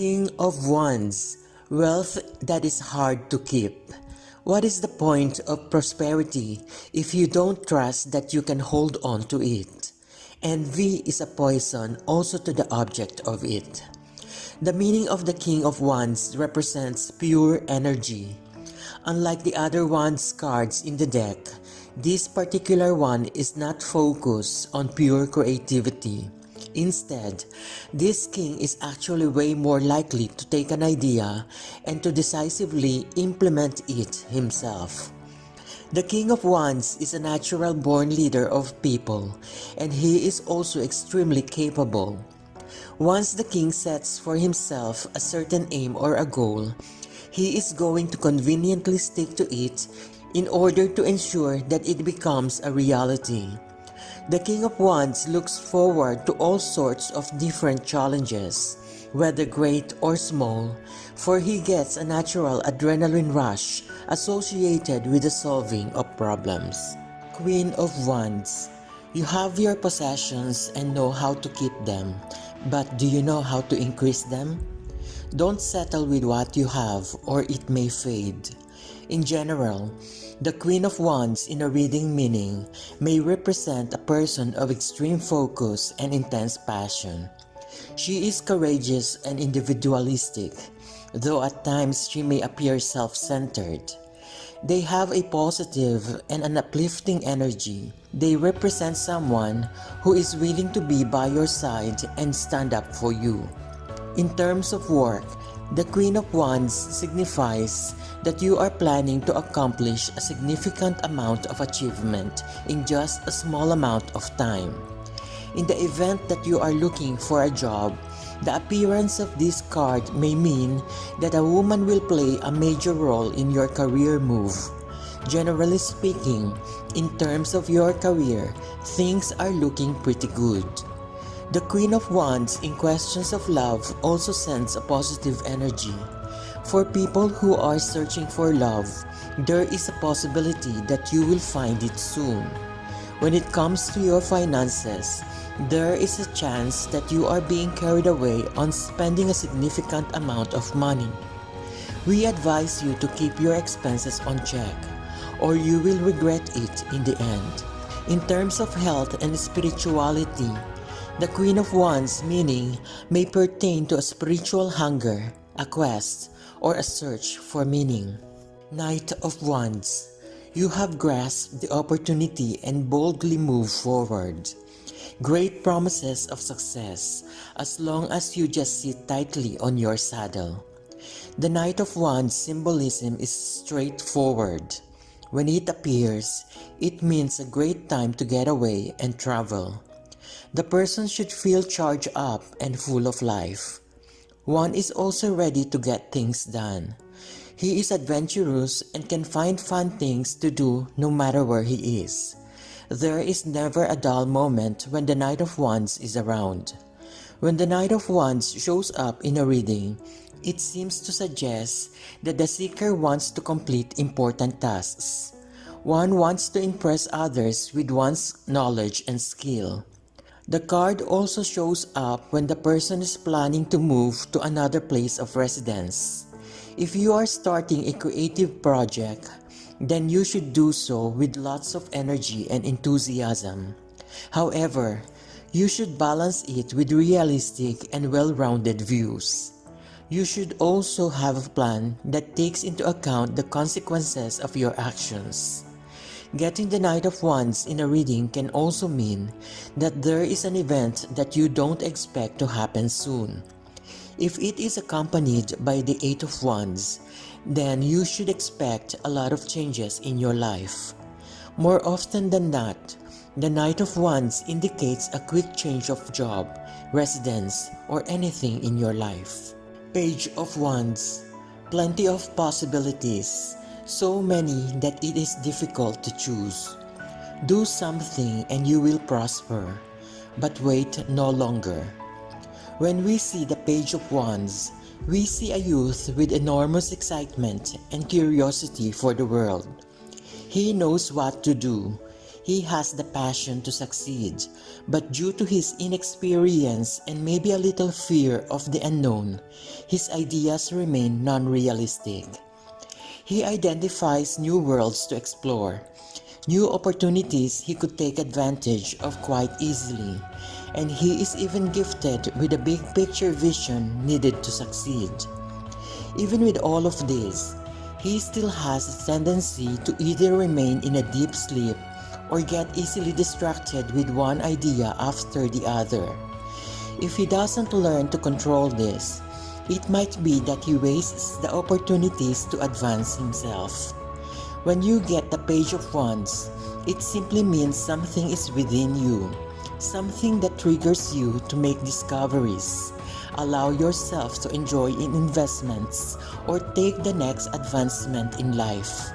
King of Wands, wealth that is hard to keep. What is the point of prosperity if you don't trust that you can hold on to it? Envy is a poison also to the object of it. The meaning of the King of Wands represents pure energy. Unlike the other Wands cards in the deck, this particular one is not focused on pure creativity. Instead, this king is actually way more likely to take an idea and to decisively implement it himself. The King of Wands is a natural-born leader of people, and he is also extremely capable. Once the king sets for himself a certain aim or a goal, he is going to conveniently stick to it in order to ensure that it becomes a reality. The King of Wands looks forward to all sorts of different challenges, whether great or small, for he gets a natural adrenaline rush associated with the solving of problems. Queen of Wands, you have your possessions and know how to keep them, but do you know how to increase them? Don't settle with what you have or it may fade. In general, the Queen of Wands in a reading meaning may represent a person of extreme focus and intense passion. She is courageous and individualistic, though at times she may appear self-centered. They have a positive and an uplifting energy. They represent someone who is willing to be by your side and stand up for you. In terms of work, the Queen of Wands signifies that you are planning to accomplish a significant amount of achievement in just a small amount of time. In the event that you are looking for a job, the appearance of this card may mean that a woman will play a major role in your career move. Generally speaking, in terms of your career, things are looking pretty good. The Queen of Wands in questions of love also sends a positive energy. For people who are searching for love, there is a possibility that you will find it soon. When it comes to your finances, there is a chance that you are being carried away on spending a significant amount of money. We advise you to keep your expenses on check, or you will regret it in the end. In terms of health and spirituality, the Queen of Wands meaning may pertain to a spiritual hunger, a quest, or a search for meaning. Knight of Wands, you have grasped the opportunity and boldly move forward. Great promises of success as long as you just sit tightly on your saddle. The Knight of Wands symbolism is straightforward. When it appears, it means a great time to get away and travel. The person should feel charged up and full of life. One is also ready to get things done. He is adventurous and can find fun things to do no matter where he is. There is never a dull moment when the Knight of Wands is around. When the Knight of Wands shows up in a reading, it seems to suggest that the seeker wants to complete important tasks. One wants to impress others with one's knowledge and skill. The card also shows up when the person is planning to move to another place of residence. If you are starting a creative project, then you should do so with lots of energy and enthusiasm. However, you should balance it with realistic and well-rounded views. You should also have a plan that takes into account the consequences of your actions. Getting the Knight of Wands in a reading can also mean that there is an event that you don't expect to happen soon. If it is accompanied by the Eight of Wands, then you should expect a lot of changes in your life. More often than not, the Knight of Wands indicates a quick change of job, residence, or anything in your life. Page of Wands, plenty of possibilities. So many that it is difficult to choose. Do something and you will prosper, but wait no longer. When we see the Page of Wands, we see a youth with enormous excitement and curiosity for the world. He knows what to do. He has the passion to succeed, but due to his inexperience and maybe a little fear of the unknown, his ideas remain non-realistic. He identifies new worlds to explore, new opportunities he could take advantage of quite easily, and he is even gifted with a big picture vision needed to succeed. Even with all of this, he still has a tendency to either remain in a deep sleep or get easily distracted with one idea after the other. If he doesn't learn to control this, it might be that he wastes the opportunities to advance himself. When you get the Page of Wands, it simply means something is within you, something that triggers you to make discoveries, allow yourself to enjoy in investments, or take the next advancement in life.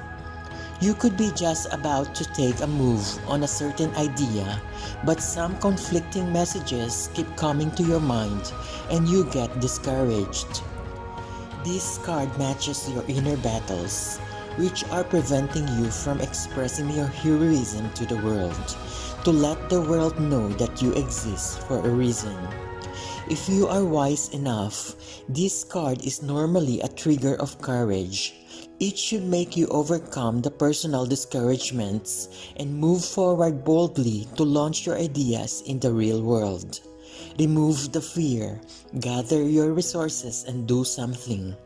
You could be just about to take a move on a certain idea, but some conflicting messages keep coming to your mind and you get discouraged. This card matches your inner battles, which are preventing you from expressing your heroism to the world, to let the world know that you exist for a reason. If you are wise enough, this card is normally a trigger of courage. It should make you overcome the personal discouragements and move forward boldly to launch your ideas in the real world. Remove the fear, gather your resources and do something.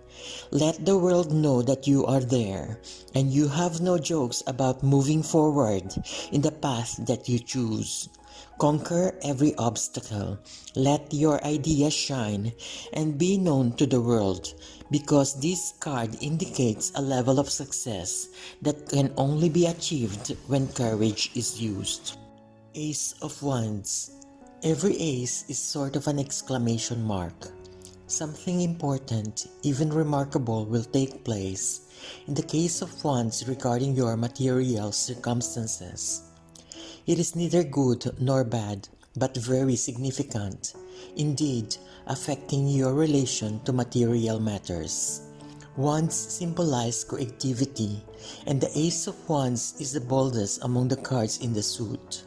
Let the world know that you are there and you have no jokes about moving forward in the path that you choose. Conquer every obstacle, let your ideas shine, and be known to the world, because this card indicates a level of success that can only be achieved when courage is used. Ace of Wands. Every ace is sort of an exclamation mark. Something important, even remarkable, will take place in the case of Wands regarding your material circumstances. It is neither good nor bad, but very significant, indeed affecting your relation to material matters. Wands symbolize creativity, and the Ace of Wands is the boldest among the cards in the suit.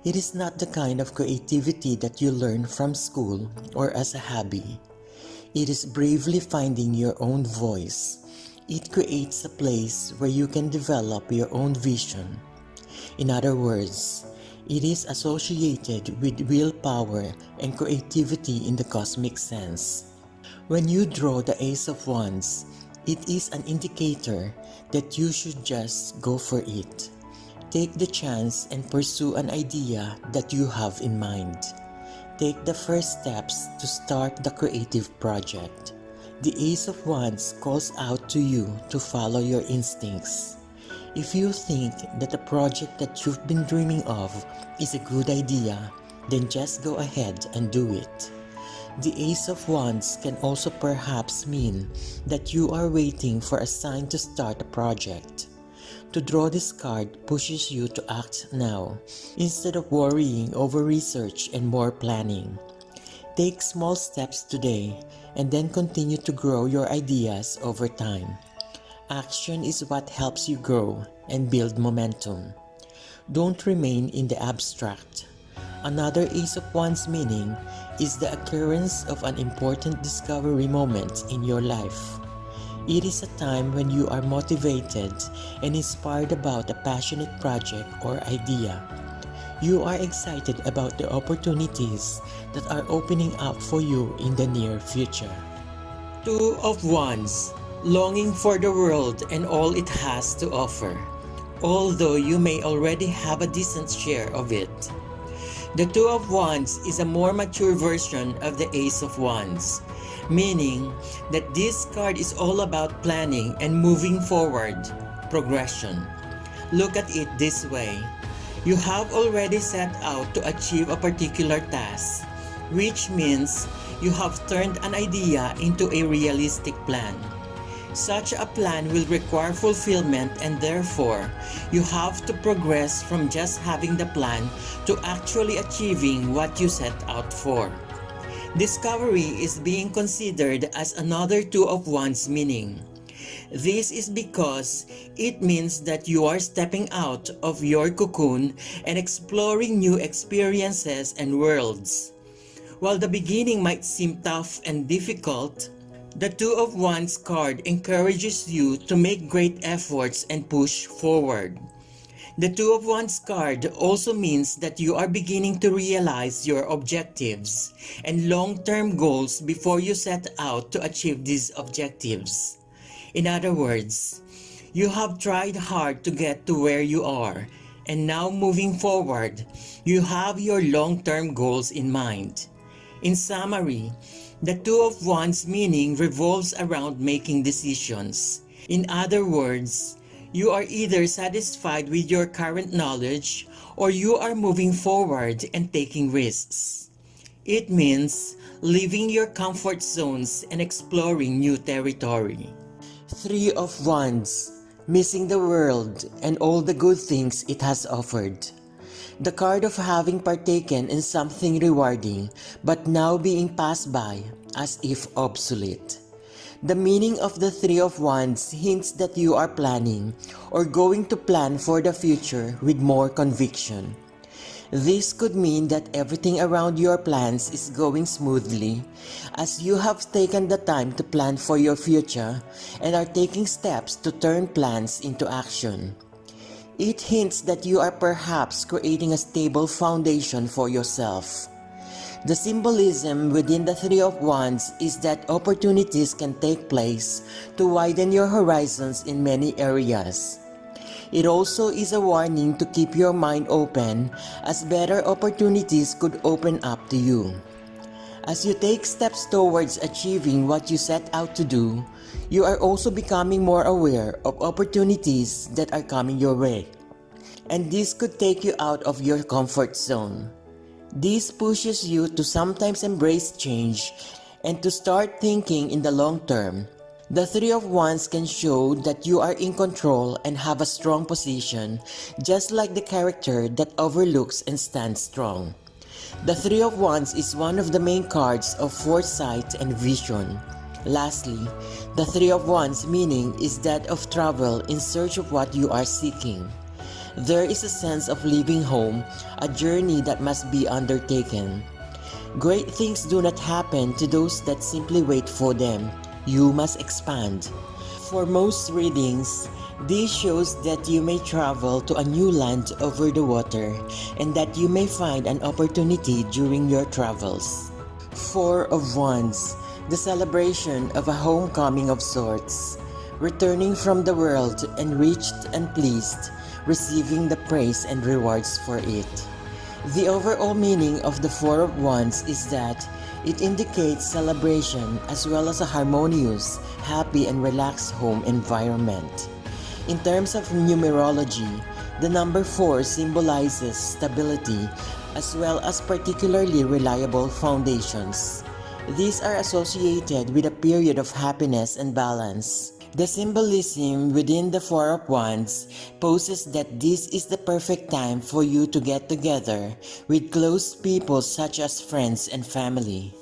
It is not the kind of creativity that you learn from school or as a hobby. It is bravely finding your own voice. It creates a place where you can develop your own vision. In other words, it is associated with willpower and creativity in the cosmic sense. When you draw the Ace of Wands, it is an indicator that you should just go for it. Take the chance and pursue an idea that you have in mind. Take the first steps to start the creative project. The Ace of Wands calls out to you to follow your instincts. If you think that the project that you've been dreaming of is a good idea, then just go ahead and do it. The Ace of Wands can also perhaps mean that you are waiting for a sign to start a project. To draw this card pushes you to act now, instead of worrying over research and more planning. Take small steps today and then continue to grow your ideas over time. Action is what helps you grow and build momentum. Don't remain in the abstract. Another Ace of Wands meaning is the occurrence of an important discovery moment in your life. It is a time when you are motivated and inspired about a passionate project or idea. You are excited about the opportunities that are opening up for you in the near future. Two of Wands. Longing for the world and all it has to offer, although you may already have a decent share of it. The Two of Wands is a more mature version of the Ace of Wands, meaning that this card is all about planning and moving forward, progression. Look at it this way. You have already set out to achieve a particular task, which means you have turned an idea into a realistic plan. Such a plan will require fulfillment, and therefore, you have to progress from just having the plan to actually achieving what you set out for. Discovery is being considered as another Two of Wands meaning. This is because it means that you are stepping out of your cocoon and exploring new experiences and worlds. While the beginning might seem tough and difficult, the Two of Wands card encourages you to make great efforts and push forward. The Two of Wands card also means that you are beginning to realize your objectives and long-term goals before you set out to achieve these objectives. In other words, you have tried hard to get to where you are, and now moving forward, you have your long-term goals in mind. In summary, the Two of Wands meaning revolves around making decisions. In other words, you are either satisfied with your current knowledge or you are moving forward and taking risks. It means leaving your comfort zones and exploring new territory. Three of Wands, missing the world and all the good things it has offered. The card of having partaken in something rewarding but now being passed by as if obsolete. The meaning of the Three of Wands hints that you are planning or going to plan for the future with more conviction. This could mean that everything around your plans is going smoothly as you have taken the time to plan for your future and are taking steps to turn plans into action. It hints that you are perhaps creating a stable foundation for yourself. The symbolism within the Three of Wands is that opportunities can take place to widen your horizons in many areas. It also is a warning to keep your mind open as better opportunities could open up to you. As you take steps towards achieving what you set out to do, you are also becoming more aware of opportunities that are coming your way. And this could take you out of your comfort zone. This pushes you to sometimes embrace change and to start thinking in the long term. The Three of Wands can show that you are in control and have a strong position, just like the character that overlooks and stands strong. The Three of Wands is one of the main cards of foresight and vision. Lastly, the Three of Wands meaning is that of travel in search of what you are seeking. There is a sense of leaving home, a journey that must be undertaken. Great things do not happen to those that simply wait for them. You must expand. For most readings, this shows that you may travel to a new land over the water and that you may find an opportunity during your travels. Four of Wands, the celebration of a homecoming of sorts. Returning from the world enriched and pleased, receiving the praise and rewards for it. The overall meaning of the Four of Wands is that it indicates celebration as well as a harmonious, happy and relaxed home environment. In terms of numerology, the number 4 symbolizes stability as well as particularly reliable foundations. These are associated with a period of happiness and balance. The symbolism within the Four of Wands poses that this is the perfect time for you to get together with close people such as friends and family.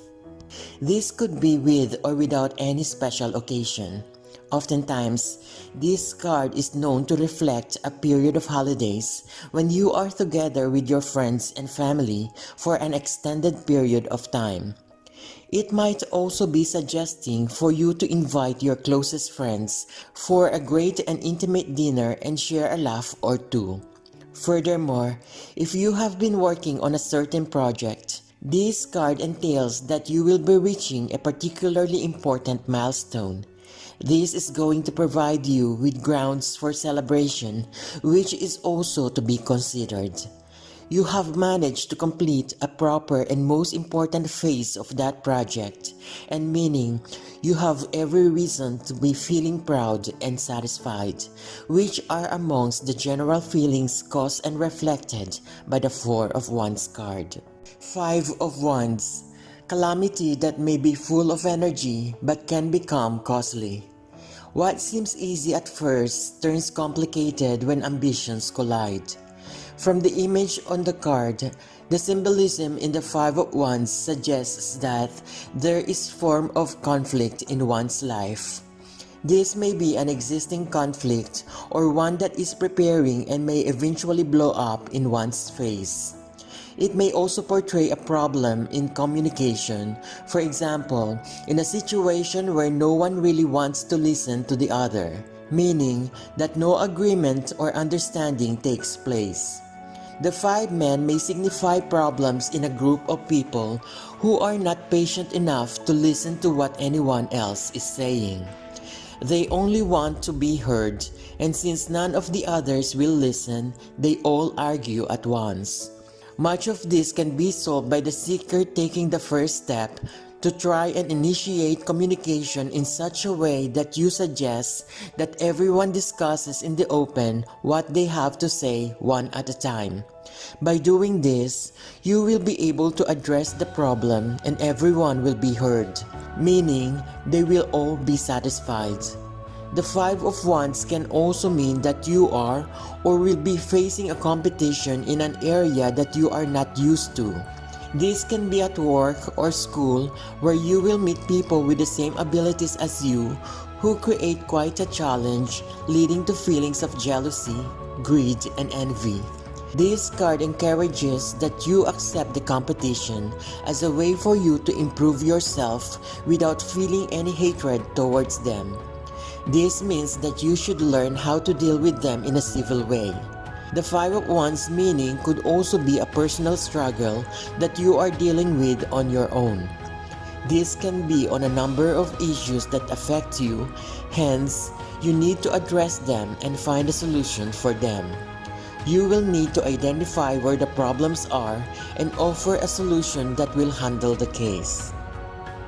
This could be with or without any special occasion. Oftentimes, this card is known to reflect a period of holidays when you are together with your friends and family for an extended period of time. It might also be suggesting for you to invite your closest friends for a great and intimate dinner and share a laugh or two. Furthermore, if you have been working on a certain project, this card entails that you will be reaching a particularly important milestone. This is going to provide you with grounds for celebration, which is also to be considered. You have managed to complete a proper and most important phase of that project, and meaning you have every reason to be feeling proud and satisfied, which are amongst the general feelings caused and reflected by the Four of Wands card. Five of Wands, calamity that may be full of energy but can become costly. What seems easy at first turns complicated when ambitions collide. From the image on the card, the symbolism in the Five of Wands suggests that there is form of conflict in one's life. This may be an existing conflict or one that is preparing and may eventually blow up in one's face. It may also portray a problem in communication, for example, in a situation where no one really wants to listen to the other, meaning that no agreement or understanding takes place. The 5 men may signify problems in a group of people who are not patient enough to listen to what anyone else is saying. They only want to be heard, and since none of the others will listen, they all argue at once. Much of this can be solved by the seeker taking the first step to try and initiate communication in such a way that you suggest that everyone discusses in the open what they have to say one at a time. By doing this, you will be able to address the problem and everyone will be heard, meaning they will all be satisfied. The 5 of Wands can also mean that you are or will be facing a competition in an area that you are not used to. This can be at work or school where you will meet people with the same abilities as you who create quite a challenge, leading to feelings of jealousy, greed, and envy. This card encourages that you accept the competition as a way for you to improve yourself without feeling any hatred towards them. This means that you should learn how to deal with them in a civil way. The 5 of Wands meaning could also be a personal struggle that you are dealing with on your own. This can be on a number of issues that affect you, hence, you need to address them and find a solution for them. You will need to identify where the problems are and offer a solution that will handle the case.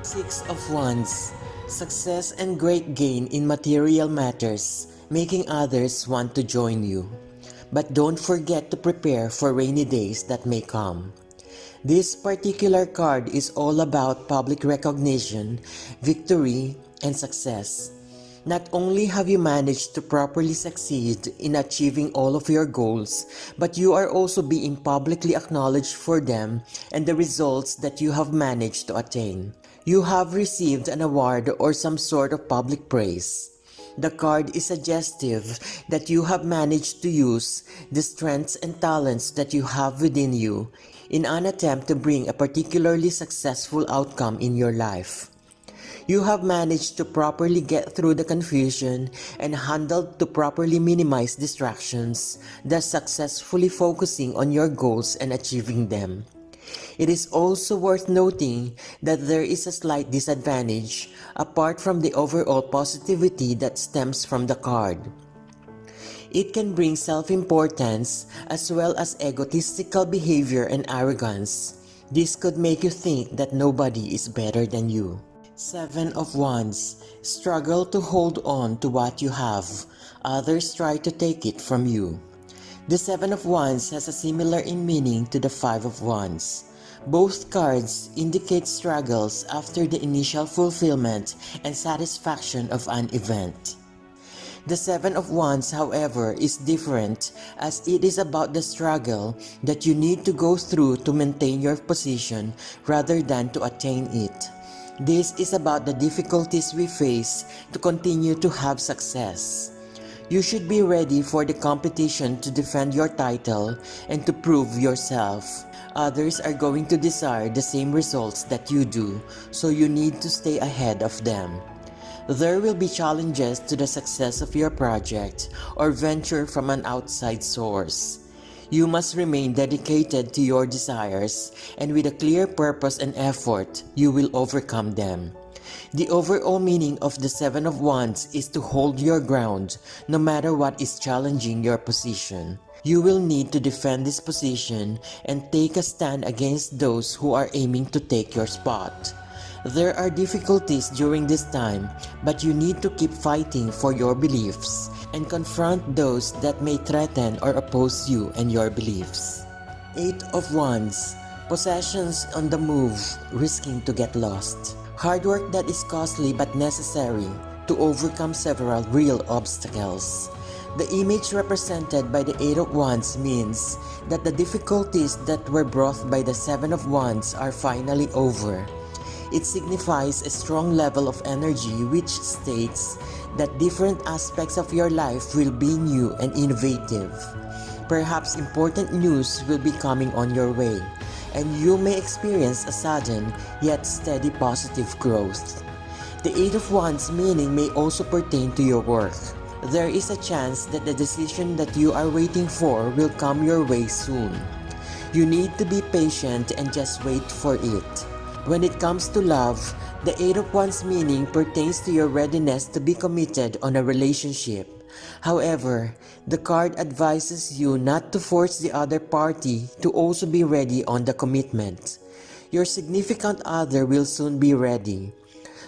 6 of Wands, success and great gain in material matters, making others want to join you. But don't forget to prepare for rainy days that may come. This particular card is all about public recognition, victory, and success. Not only have you managed to properly succeed in achieving all of your goals, but you are also being publicly acknowledged for them and the results that you have managed to attain. You have received an award or some sort of public praise. The card is suggestive that you have managed to use the strengths and talents that you have within you in an attempt to bring a particularly successful outcome in your life. You have managed to properly get through the confusion and handled to properly minimize distractions, thus successfully focusing on your goals and achieving them. It is also worth noting that there is a slight disadvantage apart from the overall positivity that stems from the card. It can bring self-importance as well as egotistical behavior and arrogance. This could make you think that nobody is better than you. 7 of Wands, struggle to hold on to what you have. Others try to take it from you. The 7 of Wands has a similar meaning to the 5 of Wands. Both cards indicate struggles after the initial fulfillment and satisfaction of an event. The 7 of Wands, however, is different as it is about the struggle that you need to go through to maintain your position rather than to attain it. This is about the difficulties we face to continue to have success. You should be ready for the competition to defend your title and to prove yourself. Others are going to desire the same results that you do, so you need to stay ahead of them. There will be challenges to the success of your project or venture from an outside source. You must remain dedicated to your desires, and with a clear purpose and effort, you will overcome them. The overall meaning of the 7 of Wands is to hold your ground no matter what is challenging your position. You will need to defend this position and take a stand against those who are aiming to take your spot. There are difficulties during this time, but you need to keep fighting for your beliefs and confront those that may threaten or oppose you and your beliefs. 8 of Wands, possessions on the move, risking to get lost. Hard work that is costly but necessary to overcome several real obstacles. The image represented by the 8 of Wands means that the difficulties that were brought by the 7 of Wands are finally over. It signifies a strong level of energy which states that different aspects of your life will be new and innovative. Perhaps important news will be coming on your way, and you may experience a sudden yet steady positive growth. The Eight of Wands meaning may also pertain to your work. There is a chance that the decision that you are waiting for will come your way soon. You need to be patient and just wait for it. When it comes to love, the Eight of Wands meaning pertains to your readiness to be committed on a relationship. However, the card advises you not to force the other party to also be ready on the commitment. Your significant other will soon be ready.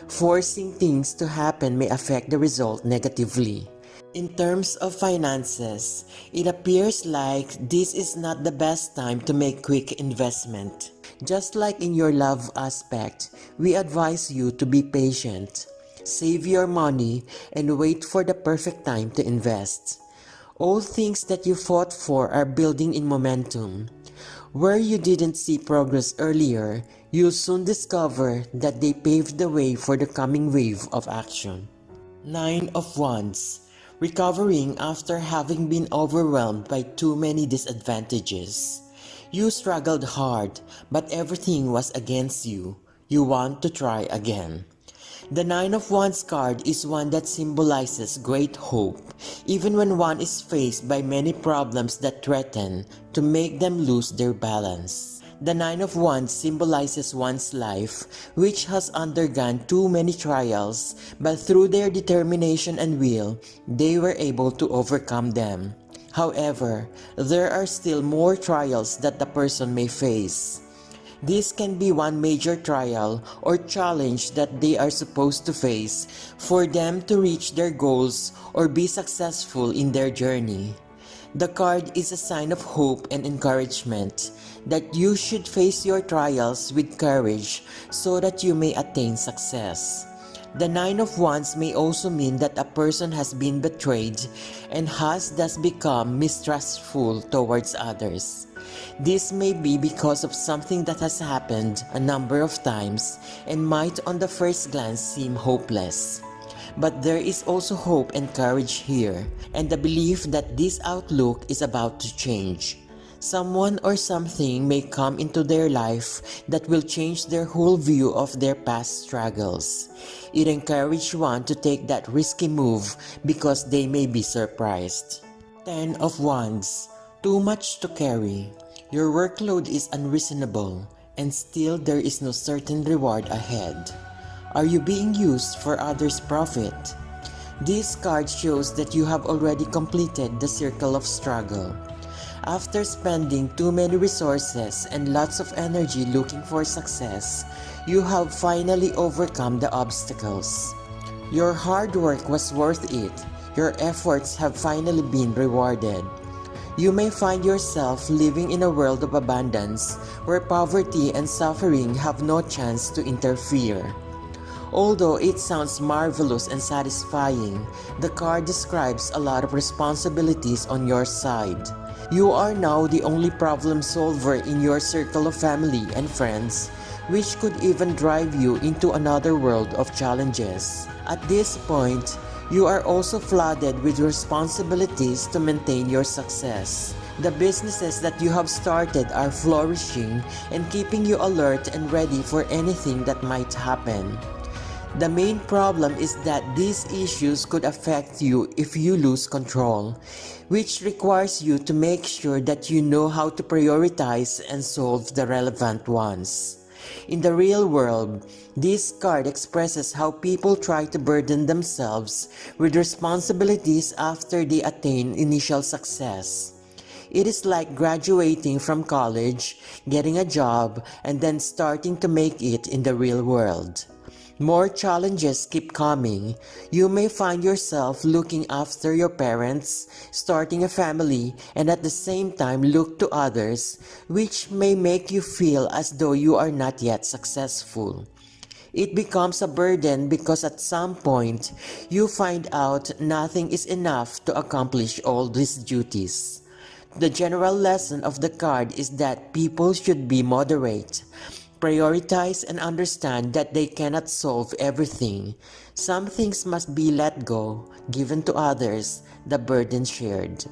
Forcing things to happen may affect the result negatively. In terms of finances, it appears like this is not the best time to make quick investment. Just like in your love aspect, we advise you to be patient. Save your money and wait for the perfect time to invest. All things that you fought for are building in momentum. Where you didn't see progress earlier, you'll soon discover that they paved the way for the coming wave of action. Nine of Wands. Recovering after having been overwhelmed by too many disadvantages. You struggled hard, but everything was against you. You want to try again. The Nine of Wands card is one that symbolizes great hope, even when one is faced by many problems that threaten to make them lose their balance. The Nine of Wands symbolizes one's life, which has undergone too many trials, but through their determination and will, they were able to overcome them. However, there are still more trials that the person may face. This can be one major trial or challenge that they are supposed to face for them to reach their goals or be successful in their journey. The card is a sign of hope and encouragement that you should face your trials with courage so that you may attain success. The Nine of Wands may also mean that a person has been betrayed and has thus become mistrustful towards others. This may be because of something that has happened a number of times and might on the first glance seem hopeless. But there is also hope and courage here, and the belief that this outlook is about to change. Someone or something may come into their life that will change their whole view of their past struggles. It encourages one to take that risky move because they may be surprised. Ten of Wands. Too much to carry. Your workload is unreasonable, and still there is no certain reward ahead. Are you being used for others' profit? This card shows that you have already completed the circle of struggle. After spending too many resources and lots of energy looking for success, you have finally overcome the obstacles. Your hard work was worth it. Your efforts have finally been rewarded. You may find yourself living in a world of abundance where poverty and suffering have no chance to interfere. Although it sounds marvelous and satisfying, the card describes a lot of responsibilities on your side. You are now the only problem solver in your circle of family and friends, which could even drive you into another world of challenges. At this point, you are also flooded with responsibilities to maintain your success. The businesses that you have started are flourishing and keeping you alert and ready for anything that might happen. The main problem is that these issues could affect you if you lose control, which requires you to make sure that you know how to prioritize and solve the relevant ones. In the real world, this card expresses how people try to burden themselves with responsibilities after they attain initial success. It is like graduating from college, getting a job, and then starting to make it in the real world. More challenges keep coming. You may find yourself looking after your parents, starting a family, and at the same time look to others, which may make you feel as though you are not yet successful. It becomes a burden because at some point, you find out nothing is enough to accomplish all these duties. The general lesson of the card is that people should be moderate. Prioritize and understand that they cannot solve everything. Some things must be let go, given to others, the burden shared.